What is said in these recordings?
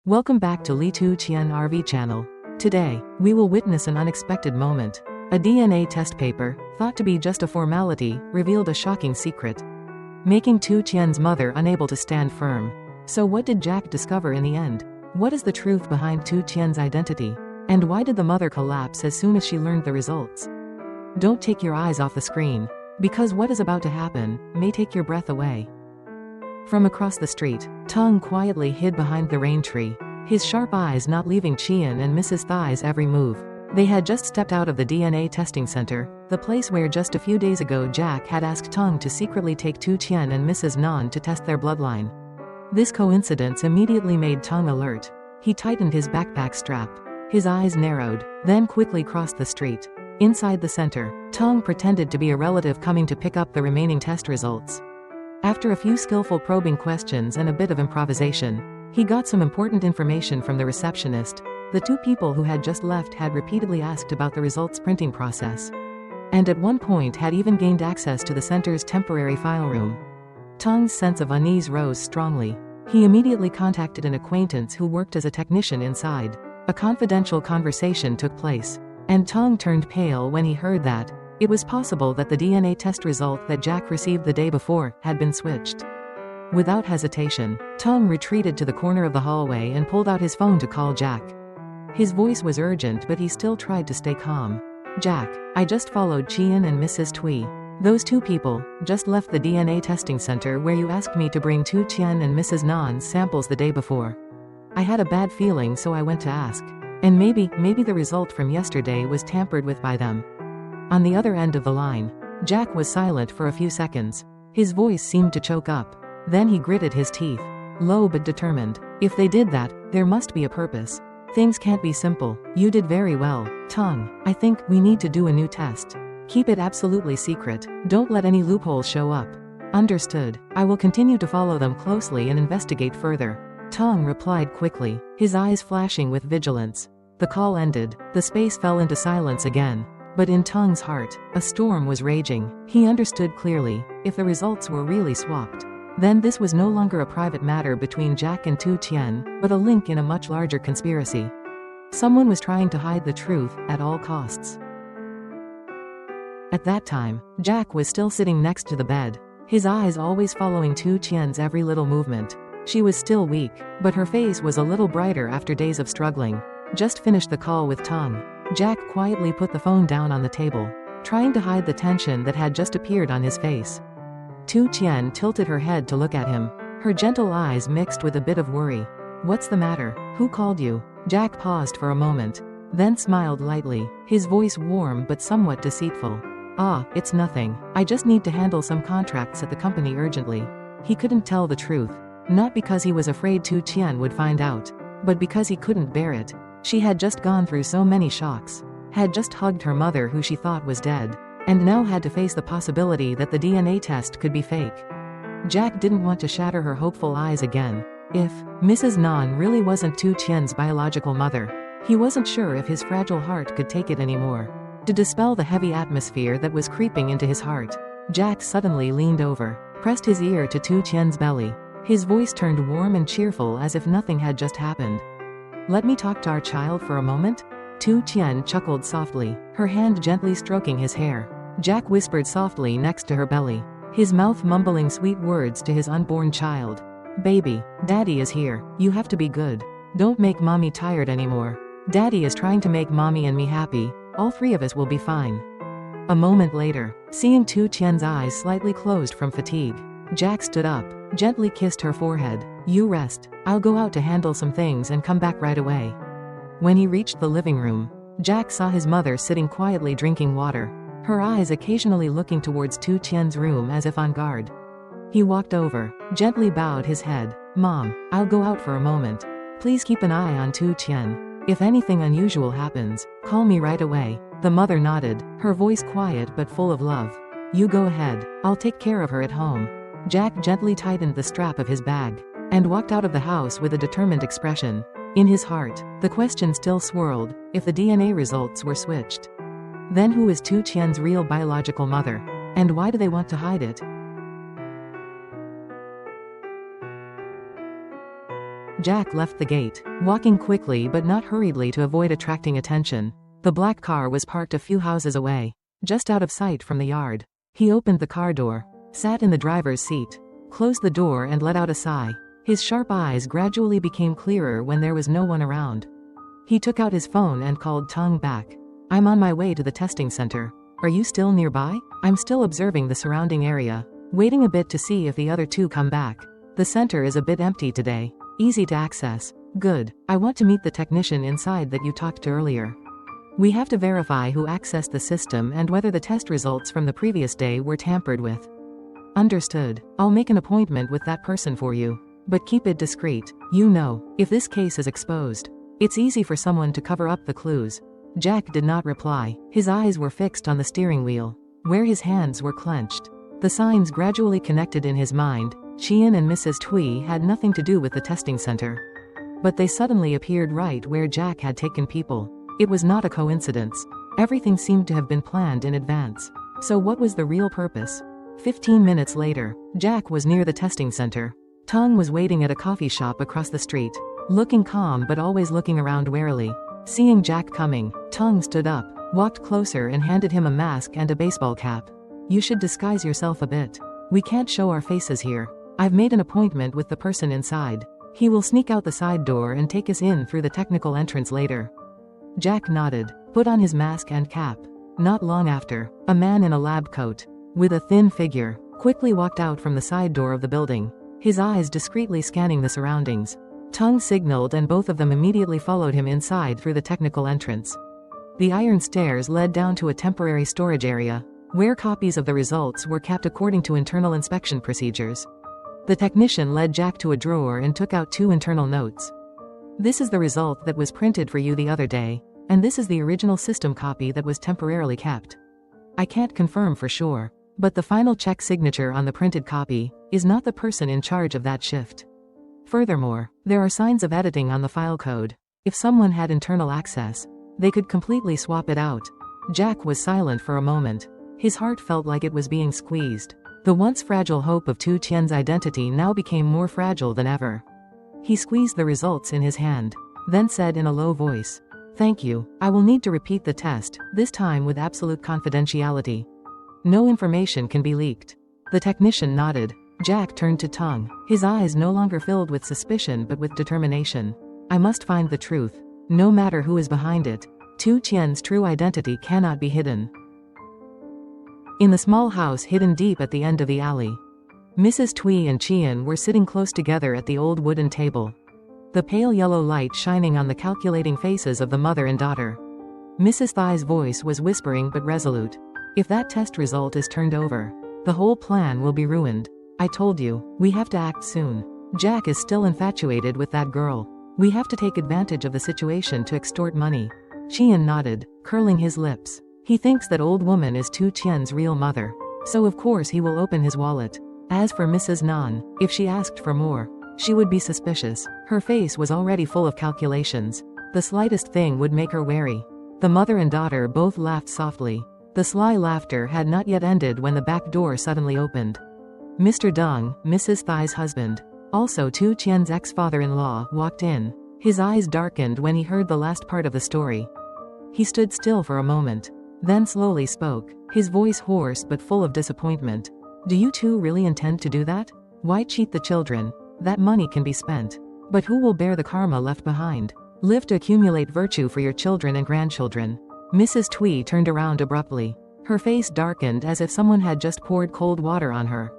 Welcome back to Tu Tien RV channel. Today, we will witness an unexpected moment. A DNA test paper, thought to be just a formality, revealed a shocking secret, making Tu Tien's mother unable to stand firm. So what did Jack discover in the end? What is the truth behind Tu Tien's identity? And why did the mother collapse as soon as she learned the results? Don't take your eyes off the screen, because what is about to happen may take your breath away. From across the street, Tong quietly hid behind the rain tree, his sharp eyes not leaving Tien and Mrs. Thai's every move. They had just stepped out of the DNA testing center, the place where just a few days ago Jack had asked Tong to secretly take Tu Tien and Mrs. Nan to test their bloodline. This coincidence immediately made Tong alert. He tightened his backpack strap. His eyes narrowed, then quickly crossed the street. Inside the center, Tong pretended to be a relative coming to pick up the remaining test results. After a few skillful probing questions and a bit of improvisation, he got some important information from the receptionist. The two people who had just left had repeatedly asked about the results printing process, and at one point had even gained access to the center's temporary file room. Tong's sense of unease rose strongly. He immediately contacted an acquaintance who worked as a technician inside. A confidential conversation took place, and Tong turned pale when he heard that it was possible that the DNA test result that Jack received the day before had been switched. Without hesitation, Tong retreated to the corner of the hallway and pulled out his phone to call Jack. His voice was urgent, but he still tried to stay calm. "Jack, I just followed Tien and Mrs. Tui. Those two people just left the DNA testing center where you asked me to bring Tu Tien and Mrs. Nan's samples the day before. I had a bad feeling, so I went to ask. And maybe the result from yesterday was tampered with by them." On the other end of the line, Jack was silent for a few seconds. His voice seemed to choke up. Then he gritted his teeth, low but determined. "If they did that, there must be a purpose. Things can't be simple. You did very well, Tong. I think we need to do a new test. Keep it absolutely secret. Don't let any loopholes show up." "Understood. I will continue to follow them closely and investigate further," Tong replied quickly, his eyes flashing with vigilance. The call ended. The space fell into silence again. But in Tong's heart, a storm was raging. He understood clearly, if the results were really swapped, then this was no longer a private matter between Jack and Tu Tien, but a link in a much larger conspiracy. Someone was trying to hide the truth at all costs. At that time, Jack was still sitting next to the bed, his eyes always following Tu Tien's every little movement. She was still weak, but her face was a little brighter after days of struggling. Just finished the call with Tong. Jack quietly put the phone down on the table, trying to hide the tension that had just appeared on his face. Tu Tien tilted her head to look at him, her gentle eyes mixed with a bit of worry. "What's the matter? Who called you?" Jack paused for a moment, then smiled lightly, his voice warm but somewhat deceitful. "Ah, it's nothing. I just need to handle some contracts at the company urgently." He couldn't tell the truth, not because he was afraid Tu Tien would find out, but because he couldn't bear it. She had just gone through so many shocks, had just hugged her mother who she thought was dead, and now had to face the possibility that the DNA test could be fake. Jack didn't want to shatter her hopeful eyes again. If Mrs. Nan really wasn't Tu Tien's biological mother, he wasn't sure if his fragile heart could take it anymore. To dispel the heavy atmosphere that was creeping into his heart, Jack suddenly leaned over, pressed his ear to Tu Tien's belly. His voice turned warm and cheerful as if nothing had just happened. "Let me talk to our child for a moment?" Tu Tien chuckled softly, her hand gently stroking his hair. Jack whispered softly next to her belly, his mouth mumbling sweet words to his unborn child. "Baby, Daddy is here. You have to be good. Don't make Mommy tired anymore. Daddy is trying to make Mommy and me happy. All three of us will be fine." A moment later, seeing Tu Tien's eyes slightly closed from fatigue, Jack stood up, gently kissed her forehead. "You rest. I'll go out to handle some things and come back right away." When he reached the living room, Jack saw his mother sitting quietly drinking water, her eyes occasionally looking towards Tu Tien's room as if on guard. He walked over, gently bowed his head. "Mom, I'll go out for a moment. Please keep an eye on Tu Tien. If anything unusual happens, call me right away." The mother nodded, her voice quiet but full of love. "You go ahead. I'll take care of her at home." Jack gently tightened the strap of his bag and walked out of the house with a determined expression. In his heart, the question still swirled, if the DNA results were switched, then who is Tu Tien's real biological mother? And why do they want to hide it? Jack left the gate, walking quickly but not hurriedly to avoid attracting attention. The black car was parked a few houses away, just out of sight from the yard. He opened the car door, sat in the driver's seat, closed the door and let out a sigh. His sharp eyes gradually became clearer when there was no one around. He took out his phone and called Tung back. "I'm on my way to the testing center. Are you still nearby? I'm still observing the surrounding area, waiting a bit to see if the other two come back. The center is a bit empty today. Easy to access." "Good. I want to meet the technician inside that you talked to earlier. We have to verify who accessed the system and whether the test results from the previous day were tampered with." "Understood. I'll make an appointment with that person for you. But keep it discreet. You know, if this case is exposed, it's easy for someone to cover up the clues." Jack did not reply. His eyes were fixed on the steering wheel, where his hands were clenched. The signs gradually connected in his mind. Tien and Mrs. Tui had nothing to do with the testing center, but they suddenly appeared right where Jack had taken people. It was not a coincidence. Everything seemed to have been planned in advance. So what was the real purpose? 15 minutes later, Jack was near the testing center. Tung was waiting at a coffee shop across the street, looking calm but always looking around warily. Seeing Jack coming, Tung stood up, walked closer and handed him a mask and a baseball cap. "You should disguise yourself a bit. We can't show our faces here. I've made an appointment with the person inside. He will sneak out the side door and take us in through the technical entrance later." Jack nodded, put on his mask and cap. Not long after, a man in a lab coat, with a thin figure, quickly walked out from the side door of the building, his eyes discreetly scanning the surroundings. Tung signaled and both of them immediately followed him inside through the technical entrance. The iron stairs led down to a temporary storage area, where copies of the results were kept according to internal inspection procedures. The technician led Jack to a drawer and took out 2 internal notes. "This is the result that was printed for you the other day, and this is the original system copy that was temporarily kept. I can't confirm for sure, but the final check signature on the printed copy is not the person in charge of that shift. Furthermore, there are signs of editing on the file code. If someone had internal access, they could completely swap it out." Jack was silent for a moment. His heart felt like it was being squeezed. The once fragile hope of Tu Tien's identity now became more fragile than ever. He squeezed the results in his hand, then said in a low voice, "Thank you. I will need to repeat the test, this time with absolute confidentiality. No information can be leaked." The technician nodded. Jack turned to Tung, his eyes no longer filled with suspicion but with determination. "I must find the truth. No matter who is behind it. Tu Tien's true identity cannot be hidden." In the small house hidden deep at the end of the alley, Mrs. Tui and Tien were sitting close together at the old wooden table, the pale yellow light shining on the calculating faces of the mother and daughter. Mrs. Thai's voice was whispering but resolute. "If that test result is turned over, the whole plan will be ruined. I told you, we have to act soon. Jack is still infatuated with that girl. We have to take advantage of the situation to extort money." Tien nodded, curling his lips. He thinks that old woman is Tu Tien's real mother, so of course he will open his wallet. As for Mrs. Nan, if she asked for more, she would be suspicious. Her face was already full of calculations. The slightest thing would make her wary. The mother and daughter both laughed softly. The sly laughter had not yet ended when the back door suddenly opened. Mr. Deng, Mrs. Thai's husband, also Tu Tien's ex-father-in-law, walked in. His eyes darkened when he heard the last part of the story. He stood still for a moment, then slowly spoke, his voice hoarse but full of disappointment. "Do you two really intend to do that? Why cheat the children? That money can be spent. But who will bear the karma left behind? Live to accumulate virtue for your children and grandchildren." Mrs. Tui turned around abruptly. Her face darkened as if someone had just poured cold water on her.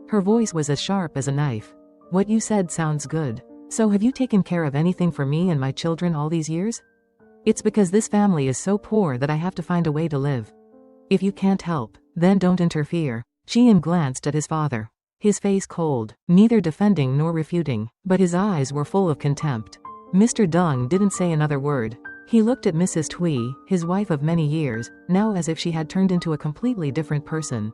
Her voice was as sharp as a knife. "What you said sounds good. So have you taken care of anything for me and my children all these years? It's because this family is so poor that I have to find a way to live. If you can't help, then don't interfere." Tien glanced at his father, his face cold, neither defending nor refuting, but his eyes were full of contempt. Mr. Deng didn't say another word. He looked at Mrs. Tui, his wife of many years, now as if she had turned into a completely different person,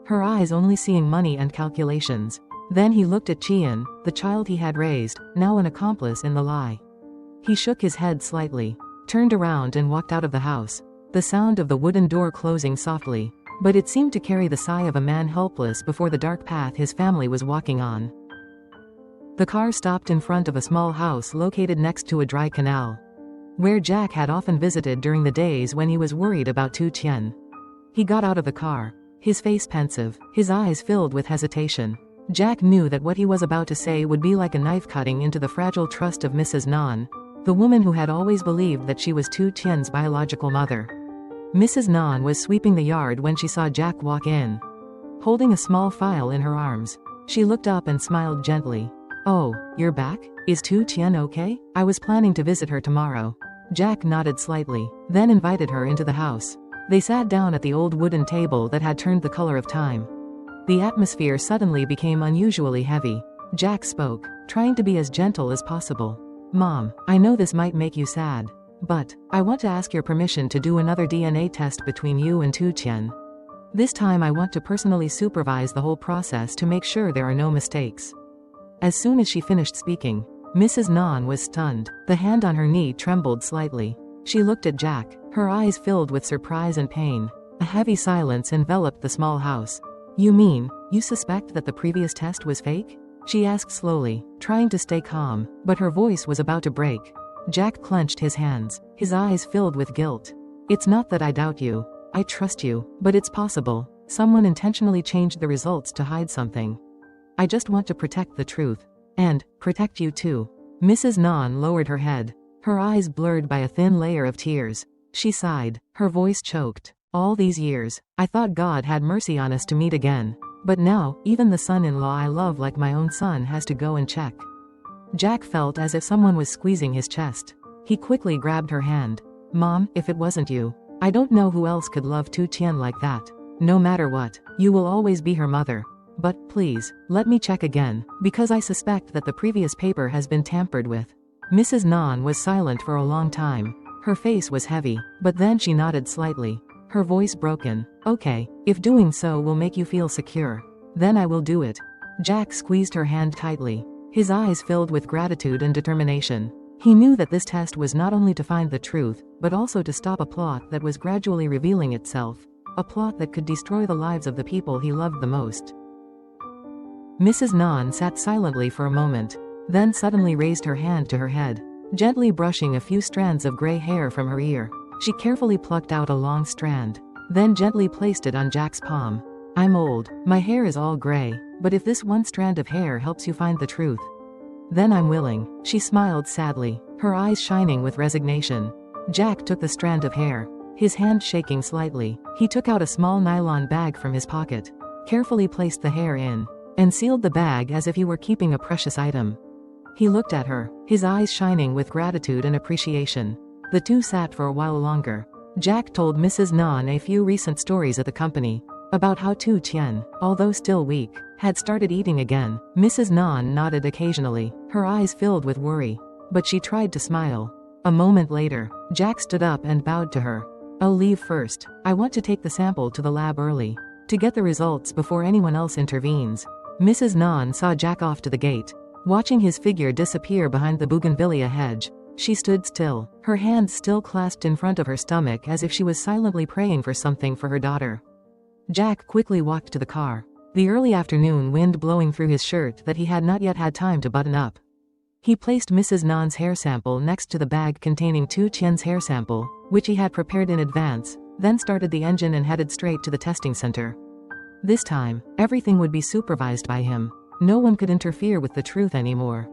her eyes only seeing money and calculations. Then he looked at Tien, the child he had raised, now an accomplice in the lie. He shook his head slightly, turned around and walked out of the house, the sound of the wooden door closing softly, but it seemed to carry the sigh of a man helpless before the dark path his family was walking on. The car stopped in front of a small house located next to a dry canal, where Jack had often visited during the days when he was worried about Tu Tien. He got out of the car, his face pensive, his eyes filled with hesitation. Jack knew that what he was about to say would be like a knife cutting into the fragile trust of Mrs. Nan, the woman who had always believed that she was Tu Tien's biological mother. Mrs. Nan was sweeping the yard when she saw Jack walk in, holding a small file in her arms. She looked up and smiled gently. "Oh, you're back? Is Tu Tien okay? I was planning to visit her tomorrow." Jack nodded slightly, then invited her into the house. They sat down at the old wooden table that had turned the color of time. The atmosphere suddenly became unusually heavy. Jack spoke, trying to be as gentle as possible. "Mom, I know this might make you sad, but I want to ask your permission to do another DNA test between you and Tu Tien. This time I want to personally supervise the whole process to make sure there are no mistakes." As soon as she finished speaking, Mrs. Nan was stunned. The hand on her knee trembled slightly. She looked at Jack, her eyes filled with surprise and pain. A heavy silence enveloped the small house. "You mean, you suspect that the previous test was fake?" she asked slowly, trying to stay calm, but her voice was about to break. Jack clenched his hands, his eyes filled with guilt. "It's not that I doubt you. I trust you, but it's possible someone intentionally changed the results to hide something. I just want to protect the truth. And protect you too." Mrs. Nan lowered her head, her eyes blurred by a thin layer of tears. She sighed, her voice choked. "All these years, I thought God had mercy on us to meet again. But now, even the son-in-law I love like my own son has to go and check." Jack felt as if someone was squeezing his chest. He quickly grabbed her hand. "Mom, if it wasn't you, I don't know who else could love Tu Tien like that. No matter what, you will always be her mother. But, please, let me check again, because I suspect that the previous paper has been tampered with." Mrs. Nan was silent for a long time. Her face was heavy, but then she nodded slightly, her voice broken. "Okay, if doing so will make you feel secure, then I will do it." Jack squeezed her hand tightly, his eyes filled with gratitude and determination. He knew that this test was not only to find the truth, but also to stop a plot that was gradually revealing itself, a plot that could destroy the lives of the people he loved the most. Mrs. Nan sat silently for a moment, then suddenly raised her hand to her head, gently brushing a few strands of gray hair from her ear. She carefully plucked out a long strand, then gently placed it on Jack's palm. "I'm old, my hair is all gray, but if this one strand of hair helps you find the truth, then I'm willing." She smiled sadly, her eyes shining with resignation. Jack took the strand of hair, his hand shaking slightly. He took out a small nylon bag from his pocket, carefully placed the hair in, and sealed the bag as if he were keeping a precious item. He looked at her, his eyes shining with gratitude and appreciation. The two sat for a while longer. Jack told Mrs. Nan a few recent stories at the company, about how Tu Tien, although still weak, had started eating again. Mrs. Nan nodded occasionally, her eyes filled with worry, but she tried to smile. A moment later, Jack stood up and bowed to her. "I'll leave first. I want to take the sample to the lab early, to get the results before anyone else intervenes." Mrs. Nan saw Jack off to the gate. Watching his figure disappear behind the bougainvillea hedge, she stood still, her hands still clasped in front of her stomach as if she was silently praying for something for her daughter. Jack quickly walked to the car, the early afternoon wind blowing through his shirt that he had not yet had time to button up. He placed Mrs. Nan's hair sample next to the bag containing Tu Tien's hair sample, which he had prepared in advance, then started the engine and headed straight to the testing center. This time, everything would be supervised by him. No one could interfere with the truth anymore.